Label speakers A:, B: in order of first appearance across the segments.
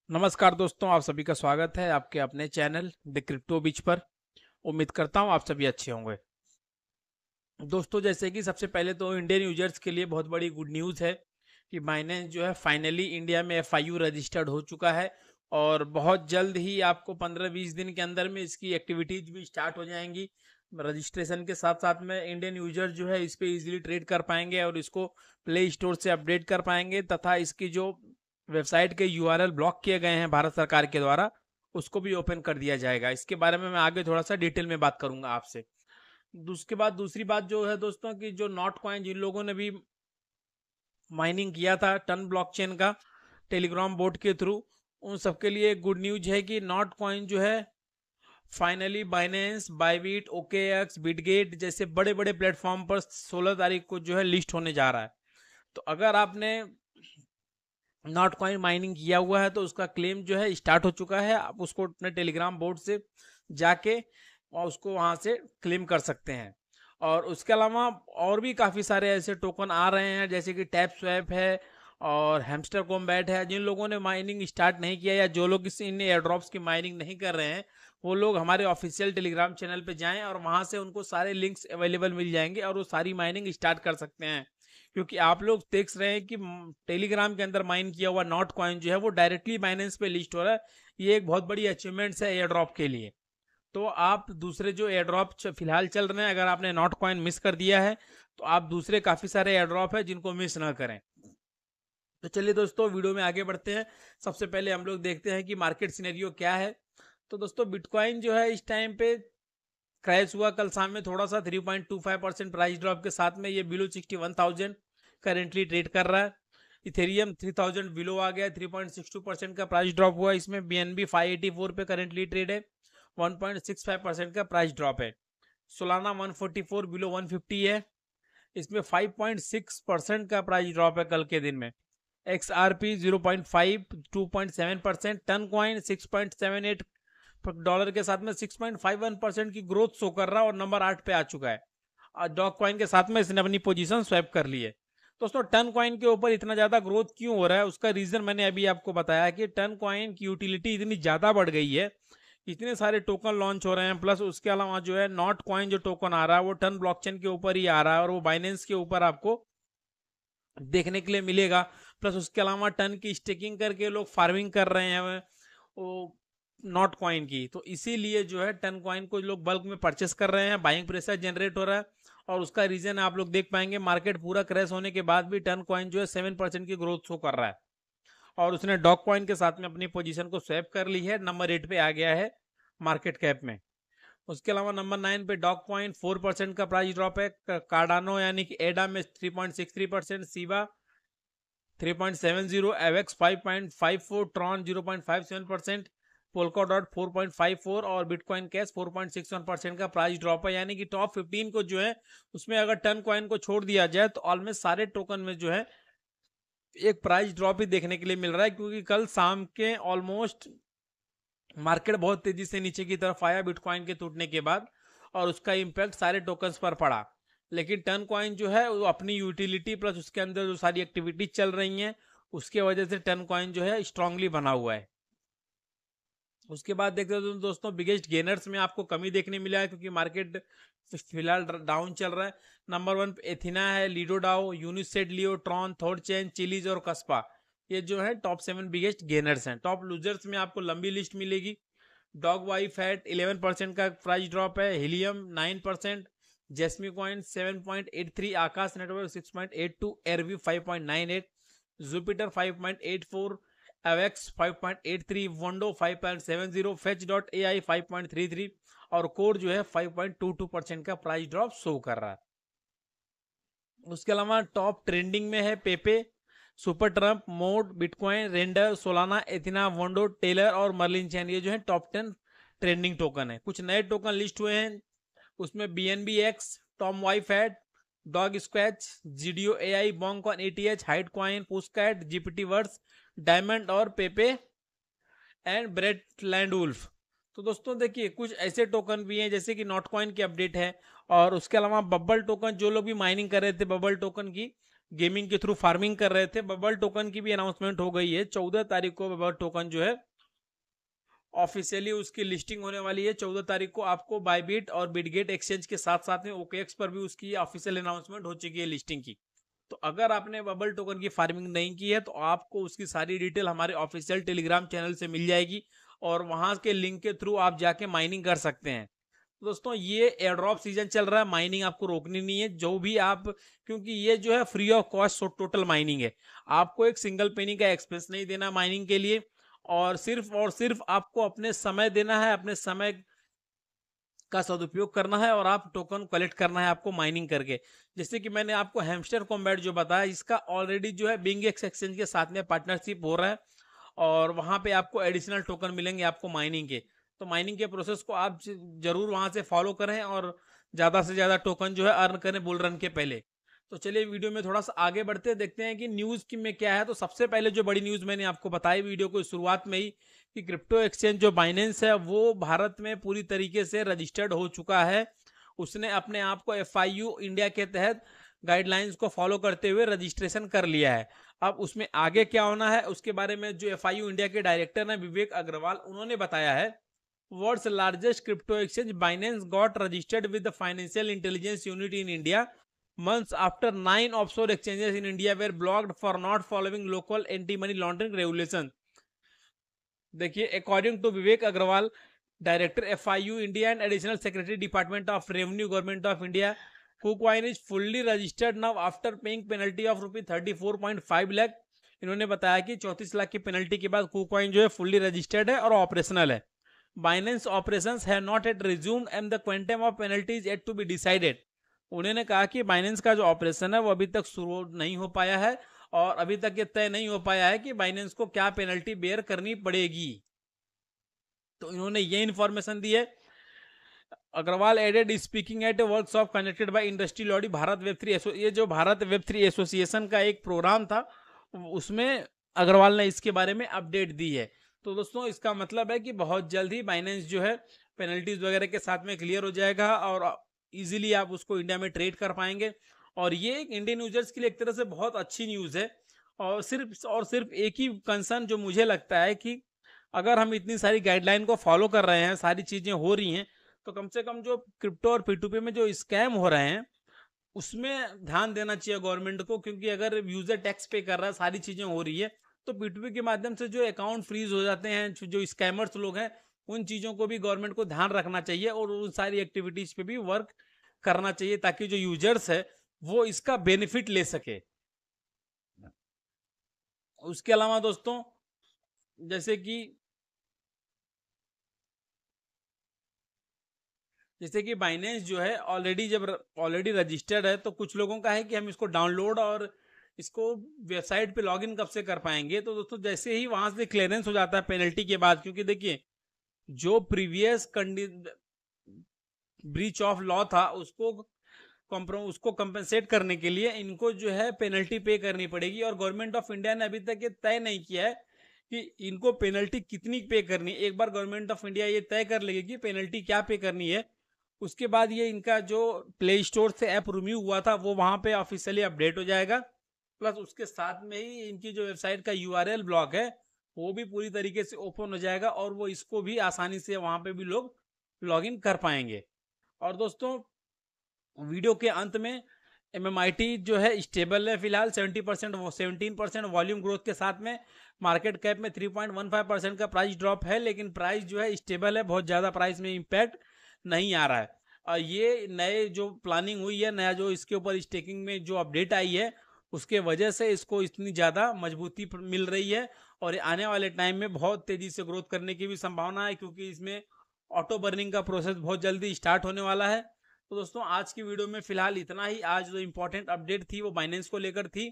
A: नमस्कार दोस्तों, आप सभी का स्वागत है आपके अपने चैनल द क्रिप्टो बीच पर। उम्मीद करता हूं आप सभी अच्छे होंगे। दोस्तों, जैसे कि सबसे पहले तो इंडियन यूजर्स के लिए बहुत बड़ी गुड न्यूज़ है कि बाइनेंस जो है फाइनली इंडिया में एफआईयू रजिस्टर्ड हो चुका है और बहुत जल्द ही आपको 15-20 दिन के अंदर में इसकी एक्टिविटीज भी स्टार्ट हो जाएंगी। रजिस्ट्रेशन के साथ साथ में इंडियन यूजर जो है इस पे इजीली ट्रेड कर पाएंगे और इसको प्ले स्टोर से अपडेट कर पाएंगे, तथा इसकी जो वेबसाइट के यूआरएल ब्लॉक किए गए हैं भारत सरकार के द्वारा उसको भी ओपन कर दिया जाएगा। इसके बारे में मैं आगे थोड़ा सा डिटेल में बात करूंगा आपसे। उसके बाद दूसरी बात जो है दोस्तों, कि जो नॉट कॉइन जिन लोगों ने भी माइनिंग किया था टन ब्लॉकचेन का टेलीग्राम बोट के थ्रू, उन सबके लिए गुड न्यूज है कि नॉट कॉइन जो है finally Binance, Bybit, OKX, Bitget जैसे बड़े बड़े प्लेटफॉर्म पर 16 तारीख को जो है लिस्ट होने जा रहा है। तो अगर आपने नॉट कॉइन माइनिंग किया हुआ है तो उसका क्लेम जो है स्टार्ट हो चुका है। आप उसको अपने टेलीग्राम बोर्ड से जाके और उसको वहां से क्लेम कर सकते हैं। और उसके अलावा और भी काफ़ी सारे ऐसे टोकन आ रहे हैं, जैसे कि टैप स्वैप है और हैमस्टर कॉम्बैट है। जिन लोगों ने माइनिंग स्टार्ट नहीं किया या जो लोग इन एयर ड्रॉप्स की माइनिंग नहीं कर रहे हैं, वो लोग हमारे ऑफिशियल टेलीग्राम चैनल पे जाएं और वहां से उनको सारे लिंक्स अवेलेबल मिल जाएंगे और वो सारी माइनिंग स्टार्ट कर सकते हैं। क्योंकि आप लोग देख रहे हैं कि टेलीग्राम के अंदर माइन किया हुआ नॉट कॉइन जो है वो डायरेक्टली बाइनेंस पे लिस्ट हो रहा है। ये एक बहुत बड़ी अचीवमेंट्स है एयर ड्रॉप के लिए। तो आप दूसरे जो एयर ड्रॉप फिलहाल चल रहे हैं, अगर आपने नॉट कॉइन मिस कर दिया है तो आप दूसरे काफ़ी सारे एयर ड्रॉप है जिनको मिस ना करें। तो चलिए दोस्तों, वीडियो में आगे बढ़ते हैं। सबसे पहले हम लोग देखते हैं कि मार्केट सिनेरियो क्या है। तो दोस्तों, बिटकॉइन जो है इस टाइम पे क्रैश हुआ कल शाम में थोड़ा सा 3.25% प्राइस ड्रॉप के साथ में। ये बिलो 61,000 करेंटली ट्रेड कर रहा है। इथेरियम 3000 बिलो आ गया, 3.62% का प्राइस ड्रॉप हुआ इसमें। बीएनबी 584 पे करेंटली ट्रेड है, 1.65% का प्राइस ड्रॉप है। सोलाना 144 बिलो 150 है, इसमें 5.6% का प्राइस ड्रॉप है कल के दिन में। XRP 0.5 2.7%। टन कॉइन $6.78 के साथ में 6.51% की ग्रोथ शो कर रहा है और नंबर 8 पे आ चुका है। और डॉग कॉइन के साथ में इसने अपनी पोजीशन स्वैप कर ली है। दोस्तों, टन कॉइन के ऊपर इतना ज़्यादा ग्रोथ क्यों हो रहा है, उसका रीज़न मैंने अभी आपको बताया कि टन कॉइन की यूटिलिटी इतनी ज़्यादा बढ़ गई है, इतने सारे टोकन लॉन्च हो रहे हैं। प्लस उसके अलावा जो है नॉट कॉइन जो टोकन आ रहा है वो टन ब्लॉकचेन के ऊपर ही आ रहा है और वो बाइनेंस के ऊपर आपको देखने के लिए मिलेगा। प्लस उसके अलावा टन की स्टेकिंग करके लोग फार्मिंग कर रहे हैं वो नॉट कॉइन की। तो इसीलिए जो है टन कॉइन को लोग बल्क में परचेस कर रहे हैं, बाइंग प्रेशर जनरेट हो रहा है। और उसका रीजन आप लोग देख पाएंगे, मार्केट पूरा क्रैश होने के बाद भी टन कॉइन जो है 7% की ग्रोथ शो कर रहा है और उसने डॉग कॉइन के साथ में अपनी पोजीशन को स्वैप कर ली है, नंबर 8 पे आ गया है मार्केट कैप में। उसके अलावा नंबर 9 पे डॉग कॉइन 4% का प्राइस ड्रॉप है। कार्डानो यानी कि एडा में 3.63%, सीबा 3.70, एवेक्स 5.54, ट्रॉन 0.57%, पोल्का डॉट 4.54 और बिटकॉइन कैश 4.61% का प्राइस ड्रॉप है। यानी कि टॉप 15 को जो है उसमें अगर टन कॉइन को छोड़ दिया जाए तो ऑलमोस्ट सारे टोकन में जो है एक प्राइस ड्रॉप ही देखने के लिए मिल रहा है। क्योंकि कल शाम के ऑलमोस्ट मार्केट बहुत तेजी से नीचे की तरफ आया बिटकॉइन के टूटने के बाद और उसका इम्पैक्ट सारे टोकन्स पर पड़ा। लेकिन टन कॉइन जो है वो अपनी यूटिलिटी प्लस उसके अंदर जो सारी एक्टिविटीज चल रही हैं उसके वजह से टन कॉइन जो है स्ट्रांगली बना हुआ है। उसके बाद देखते हैं दोस्तों, बिगेस्ट गेनर्स में आपको कमी देखने मिला है क्योंकि मार्केट फिलहाल डाउन चल रहा है। नंबर 1 एथिना है, लीडो डाओ, यूनिसेट लियो, ट्रॉन, थॉर्ड चेन, चिलीज और कस्पा। ये जो है टॉप 7 बिगेस्ट गेनर्स हैं। टॉप लूजर्स में आपको लंबी लिस्ट मिलेगी। डॉग वाई फैट 11% का प्राइस ड्रॉप है, हीलियम 9%, जेस्मी कॉइन 7.83, आकाश नेटवर्क 6.82, एरवी 5.98, जुपिटर 5.84, एवेक्स 5.83, वोंडो 5.70, फेच डॉट ए आई 5.33 और कोर जो है 5.22% का प्राइस ड्रॉप शो कर रहा है। उसके अलावा टॉप ट्रेंडिंग में है Pepe, Super Trump, Mode, Bitcoin, Render, Solana, Athena, वोंडो, टेलर और मर्लिन चैन। ये जो है टॉप 10 ट्रेंडिंग टोकन है। कुछ नए टोकन लिस्ट हुए हैं, उसमें बीएनबी एक्स, टॉम वाई फैट, डॉग स्क्वैच, जीडीओ एआई, बॉन्कॉन एटीएच, हाइट कॉइन, पुस्कैट, जीपीटी वर्स, डायमंड और Pepe and bread land wolf. तो दोस्तों देखिए, कुछ ऐसे टोकन भी हैं जैसे कि नॉट कॉइन की अपडेट है और उसके अलावा बबल टोकन, जो लोग भी माइनिंग कर रहे थे बबल टोकन की, गेमिंग के थ्रू फार्मिंग कर रहे थे। बबल टोकन की भी अनाउंसमेंट हो गई है, 14 तारीख को बबल टोकन जो है ऑफिशियली उसकी लिस्टिंग होने वाली है। 14 तारीख को आपको बायबिट और बिटगेट एक्सचेंज के साथ साथ में ओकेएक्स पर भी उसकी ऑफिशियल अनाउंसमेंट हो चुकी है लिस्टिंग की। तो अगर आपने बबल टोकन की फार्मिंग नहीं की है तो आपको उसकी सारी डिटेल हमारे ऑफिशियल टेलीग्राम चैनल से मिल जाएगी और वहां के लिंक के थ्रू आप जाके माइनिंग कर सकते हैं। तो दोस्तों ये एयर ड्रॉप सीजन चल रहा है, माइनिंग आपको रोकनी नहीं है। जो भी आप, क्योंकि ये जो है free of cost total mining है, आपको एक सिंगल पेनी का एक्सपेंस नहीं देना माइनिंग के लिए, और सिर्फ आपको अपने समय देना है, अपने समय का सदुपयोग करना है और आप टोकन कलेक्ट करना है आपको माइनिंग करके। जैसे कि मैंने आपको हैमस्टर कॉम्बैट जो बताया, इसका ऑलरेडी जो है बिंगेक्स एक्सचेंज के साथ में पार्टनरशिप हो रहा है और वहां पे आपको एडिशनल टोकन मिलेंगे आपको माइनिंग के। तो माइनिंग के प्रोसेस को आप जरूर वहां से फॉलो करें और ज्यादा से ज्यादा टोकन जो है अर्न करें बुल रन के पहले। तो चलिए वीडियो में थोड़ा सा आगे बढ़ते हैं, देखते हैं कि न्यूज की में क्या है। तो सबसे पहले जो बड़ी न्यूज मैंने आपको बताई वीडियो को शुरुआत में ही, कि क्रिप्टो एक्सचेंज जो बाइनेंस है वो भारत में पूरी तरीके से रजिस्टर्ड हो चुका है। उसने अपने आप को FIU इंडिया के तहत गाइडलाइंस को फॉलो करते हुए रजिस्ट्रेशन कर लिया है। अब उसमें आगे क्या होना है उसके बारे में जो FIU इंडिया के डायरेक्टर हैं विवेक अग्रवाल, उन्होंने बताया है, world's largest crypto exchange Binance got registered with the Financial Intelligence Unit in India months after 9 offshore exchanges in India were blocked for not following local anti-money laundering regulations। देखिए, according to Vivek Agarwal, director FIU India and additional secretary department of revenue government of India, KuCoin is fully registered now after paying penalty of ₹34.5 lakh. इन्होंने बताया कि 34 लाख की penalty के बाद KuCoin जो है fully registered है और ऑपरेशनल है। Binance operations have not at resumed and the quantum of penalty is yet to be decided. उन्होंने कहा कि बाइनेंस का जो ऑपरेशन है वो अभी तक शुरू नहीं हो पाया है और अभी तक ये तय नहीं हो पाया है कि बाइनेंस को क्या पेनल्टी बेयर करनी पड़ेगी। तो इन्होंने ये इंफॉर्मेशन दी है। Agarwal added, speaking at a workshop connected by industry लॉडी भारत वेब 3 ये जो भारत वेब 3 एसोसिएशन का एक प्रोग्राम था उसमें अग्रवाल ने इसके बारे में अपडेट दी है। तो दोस्तों इसका मतलब है कि बहुत जल्द ही बाइनेंस जो है पेनल्टीज वगैरह के साथ में क्लियर हो जाएगा और इजीली आप उसको इंडिया में ट्रेड कर पाएंगे। और ये एक इंडियन यूजर्स के लिए एक तरह से बहुत अच्छी न्यूज़ है। और सिर्फ एक ही कंसर्न जो मुझे लगता है कि अगर हम इतनी सारी गाइडलाइन को फॉलो कर रहे हैं, सारी चीज़ें हो रही हैं, तो कम से कम जो क्रिप्टो और P2P में जो स्कैम हो रहे हैं उसमें ध्यान देना चाहिए गवर्नमेंट को। क्योंकि अगर यूजर टैक्स पे कर रहा है, सारी चीज़ें हो रही है, तो P2P के माध्यम से जो अकाउंट फ्रीज हो जाते हैं, जो स्कैमर्स लोग हैं, उन चीज़ों को भी गवर्नमेंट को ध्यान रखना चाहिए और उन सारी एक्टिविटीज़ पे भी वर्क करना चाहिए ताकि जो यूजर्स है वो इसका बेनिफिट ले सके। उसके अलावा दोस्तों जैसे कि बाइनेंस जो है ऑलरेडी रजिस्टर्ड है, तो कुछ लोगों का है कि हम इसको डाउनलोड और इसको वेबसाइट पे लॉगिन कब से कर पाएंगे। तो दोस्तों जैसे ही वहां से क्लियरेंस हो जाता है पेनल्टी के बाद, क्योंकि देखिए जो प्रीवियस ब्रीच ऑफ लॉ था उसको कंपेंसेट करने के लिए इनको जो है पेनल्टी पे करनी पड़ेगी। और गवर्नमेंट ऑफ इंडिया ने अभी तक ये तय नहीं किया है कि इनको पेनल्टी कितनी पे करनी है। एक बार गवर्नमेंट ऑफ इंडिया ये तय कर लेगी कि पेनल्टी क्या पे करनी है, उसके बाद ये इनका जो प्ले स्टोर से ऐप रिमूव हुआ था वो वहां पे ऑफिशियली अपडेट हो जाएगा। प्लस उसके साथ में ही इनकी जो वेबसाइट का URL ब्लॉक है वो भी पूरी तरीके से ओपन हो जाएगा और वो इसको भी आसानी से वहां पे भी लोग लॉगिन कर पाएंगे। और दोस्तों वीडियो के अंत में MMIT जो है स्टेबल है फिलहाल 17% वॉल्यूम ग्रोथ के साथ में। मार्केट कैप में 3.15% का प्राइस ड्रॉप है, लेकिन प्राइस जो है स्टेबल है, बहुत ज़्यादा प्राइस में इम्पैक्ट नहीं आ रहा है। और ये नए जो प्लानिंग हुई है, नया जो इसके ऊपर स्टेकिंग में जो अपडेट आई है उसके वजह से इसको इतनी ज़्यादा मजबूती मिल रही है और आने वाले टाइम में बहुत तेज़ी से ग्रोथ करने की भी संभावना है, क्योंकि इसमें ऑटो बर्निंग का प्रोसेस बहुत जल्दी स्टार्ट होने वाला है। तो दोस्तों आज की वीडियो में फिलहाल इतना ही। आज जो इंपॉर्टेंट अपडेट थी वो बाइनेंस को लेकर थी।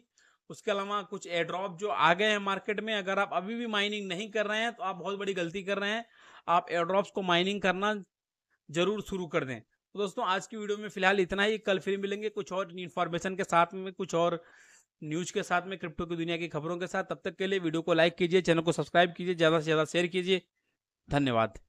A: उसके अलावा कुछ एयर ड्रॉप जो आ गए हैं मार्केट में, अगर आप अभी भी माइनिंग नहीं कर रहे हैं तो आप बहुत बड़ी गलती कर रहे हैं। आप एयर ड्रॉप्स को माइनिंग करना जरूर शुरू कर दें। तो दोस्तों आज की वीडियो में फिलहाल इतना ही। कल फिर मिलेंगे कुछ और इन्फॉर्मेशन के साथ में, कुछ और न्यूज के साथ में, क्रिप्टो की दुनिया की खबरों के साथ। तब तक के लिए वीडियो को लाइक कीजिए, चैनल को सब्सक्राइब कीजिए, ज़्यादा से ज़्यादा शेयर कीजिए। धन्यवाद।